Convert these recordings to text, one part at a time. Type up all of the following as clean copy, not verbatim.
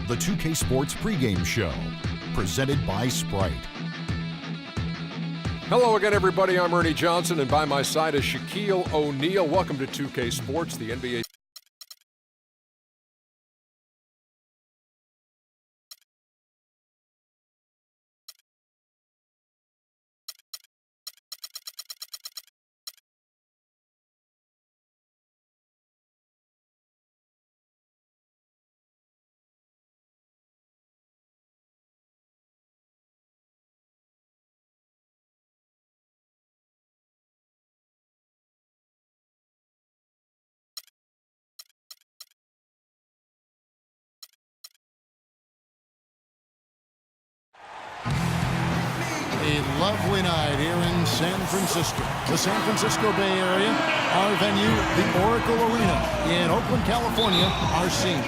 the 2K Sports pregame show, presented by Sprite. Hello again, everybody. I'm Ernie Johnson, and by my side is Shaquille O'Neal. Welcome to 2K Sports, the NBA. A lovely night here in San Francisco, the San Francisco Bay Area. Our venue, the Oracle Arena in Oakland, California, our scene.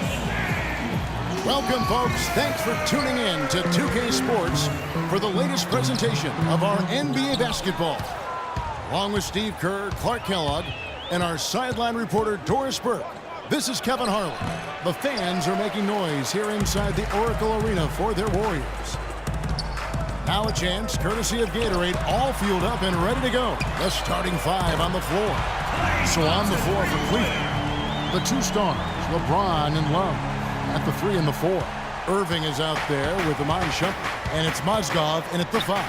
Welcome, folks. Thanks for tuning in to 2K Sports for the latest presentation of our NBA basketball. Along with Steve Kerr, Clark Kellogg, and our sideline reporter, Doris Burke, this is Kevin Harlan. The fans are making noise here inside the Oracle Arena for their Warriors. Now a chance, courtesy of Gatorade, all fueled up and ready to go. The starting five on the floor. So on the floor for Cleveland, the two stars, LeBron and Love, at the 3 and the 4. Irving is out there with Iman Shumpert, and it's Mozgov in at the 5.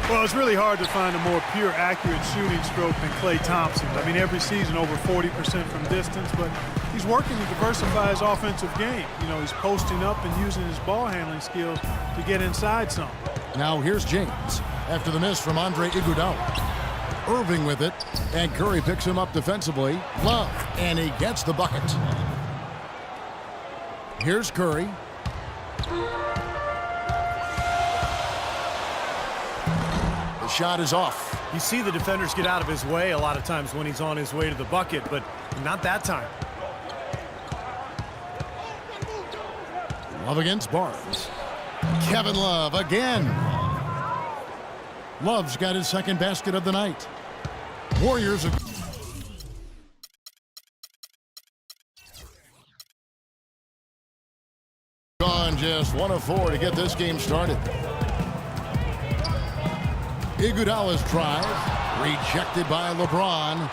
Well, it's really hard to find a more pure, accurate shooting stroke than Klay Thompson. I mean, every season over 40% from distance, but he's working to diversify his offensive game. You know, he's posting up and using his ball handling skills to get inside some. Now here's James after the miss from Andre Iguodala. Irving with it, and Curry picks him up defensively. Love, and he gets the bucket. Here's Curry. The shot is off. You see the defenders get out of his way a lot of times when he's on his way to the bucket, but not that time. Love against Barnes. Kevin Love again. Love's got his second basket of the night. Warriors are gone just 1 of 4 to get this game started. Iguodala's drive, rejected by LeBron.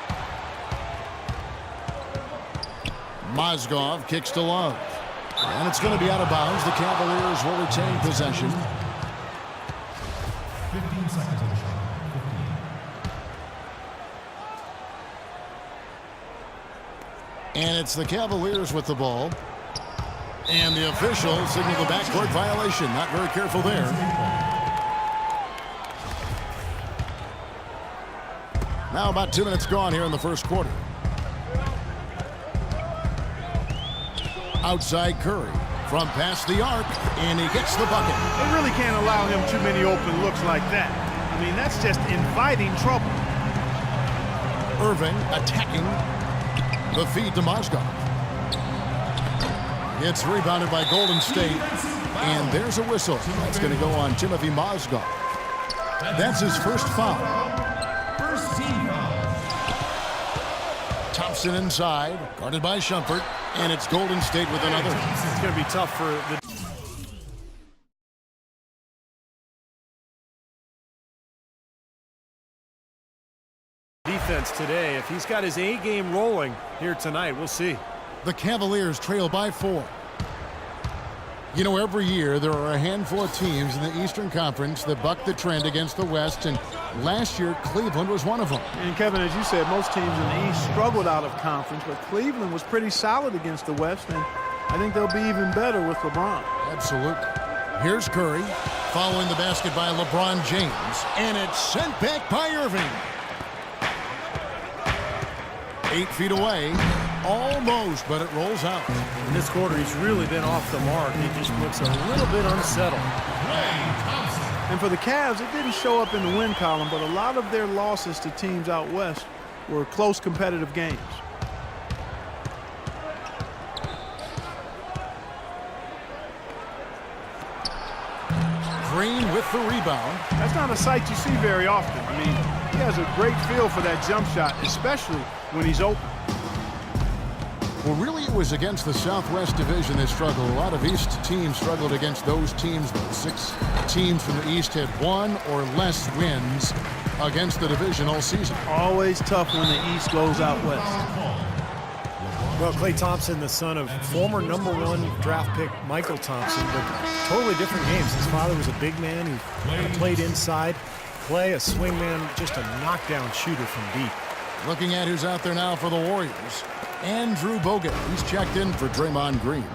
Mozgov kicks to Love. And it's going to be out of bounds. The Cavaliers will retain possession. 15 seconds on the shot. 15. And it's the Cavaliers with the ball. And the official signaled the backcourt violation. Not very careful there. Now about 2 minutes gone here in the first quarter. Outside Curry from past the arc, and he gets the bucket. They really can't allow him too many open looks like that. I mean, that's just inviting trouble. Irving attacking the feed to Mozgov. It's rebounded by Golden State, and there's a whistle. That's going to go on Timothy Mozgov. That's his first foul. First team foul. Thompson inside, guarded by Shumpert, and it's Golden State with another. It's going to be tough for the defense today. If he's got his A game rolling here tonight, we'll see. The Cavaliers trail by 4. You know, every year there are a handful of teams in the Eastern Conference that buck the trend against the West, and last year Cleveland was one of them. And Kevin, as you said, most teams in the East struggled out of conference, but Cleveland was pretty solid against the West, and I think they'll be even better with LeBron. Absolutely. Here's Curry, following the basket by LeBron James, and it's sent back by Irving. 8 feet away, almost, but it rolls out. In this quarter, he's really been off the mark. He just looks a little bit unsettled. And for the Cavs, it didn't show up in the win column, but a lot of their losses to teams out west were close competitive games. Green with the rebound. That's not a sight you see very often. I mean, he has a great feel for that jump shot, especially when he's open. Well, really, it was against the Southwest Division they struggled. A lot of East teams struggled against those teams. Though 6 teams from the East had 1 or less wins against the division all season. Always tough when the East goes out west. Well, Klay Thompson, the son of former #1 draft pick Michael Thompson, but totally different games. His father was a big man who kind of played inside. Klay, a swing man, just a knockdown shooter from deep. Looking at who's out there now for the Warriors. Andrew Bogut. He's checked in for Draymond Green.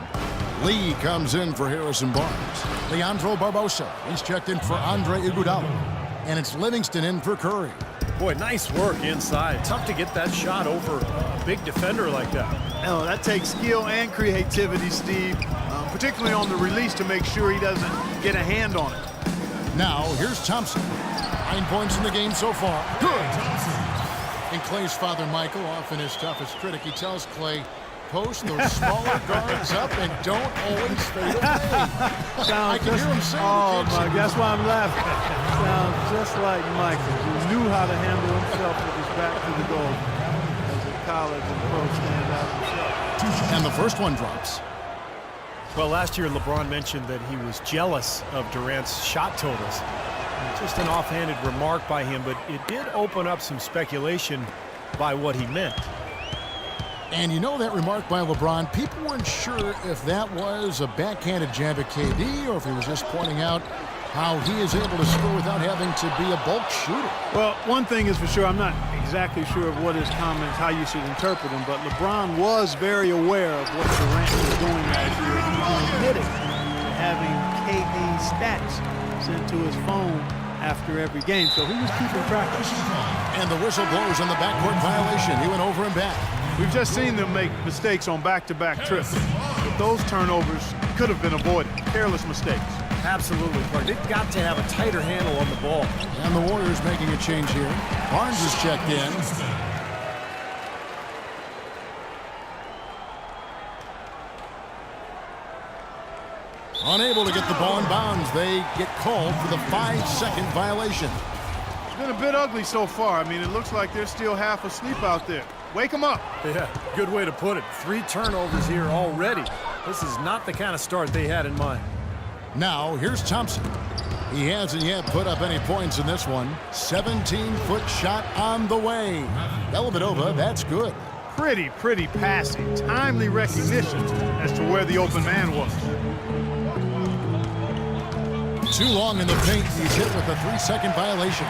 Lee comes in for Harrison Barnes. Leandro Barbosa. He's checked in for Andre Iguodala. And it's Livingston in for Curry. Boy, nice work inside. Tough to get that shot over a big defender like that. Oh, that takes skill and creativity, Steve, particularly on the release to make sure he doesn't get a hand on it. Now, here's Thompson. 9 points in the game so far. Good. And Klay's father, Michael, often his toughest critic, he tells Klay, post those smaller guards up and don't always fade away. I can hear him saying oh, my, that's why I'm laughing. Sounds just like Michael, who knew how to handle himself with his back to the goal as a college and pro standout himself. And the first one drops. Well, last year LeBron mentioned that he was jealous of Durant's shot totals. Just an offhanded remark by him, but it did open up some speculation by what he meant. And you know that remark by LeBron, people weren't sure if that was a backhanded jab at KD or if he was just pointing out how he is able to score without having to be a bulk shooter. Well, one thing is for sure, I'm not exactly sure of what his comments, how you should interpret them, but LeBron was very aware of what Durant was doing last year. He admitted to having KD stats sent to his phone after every game, so he was keeping track of it. And the whistle blows on the backcourt violation. He went over and back. We've just seen them make mistakes on back-to-back trips, but those turnovers could have been avoided. Careless mistakes. Absolutely, Clark. They've got to have a tighter handle on the ball. And the Warriors making a change here. Barnes is checked in. Unable to get the ball in bounds. They get called for the 5-second violation. It's been a bit ugly so far. I mean, it looks like they're still half asleep out there. Wake them up. Yeah, good way to put it. 3 turnovers here already. This is not the kind of start they had in mind. Now, here's Thompson. He hasn't yet put up any points in this one. 17-foot shot on the way. Dellavedova, that's good. Pretty passing. Timely recognition as to where the open man was. Too long in the paint. He's hit with a 3-second violation.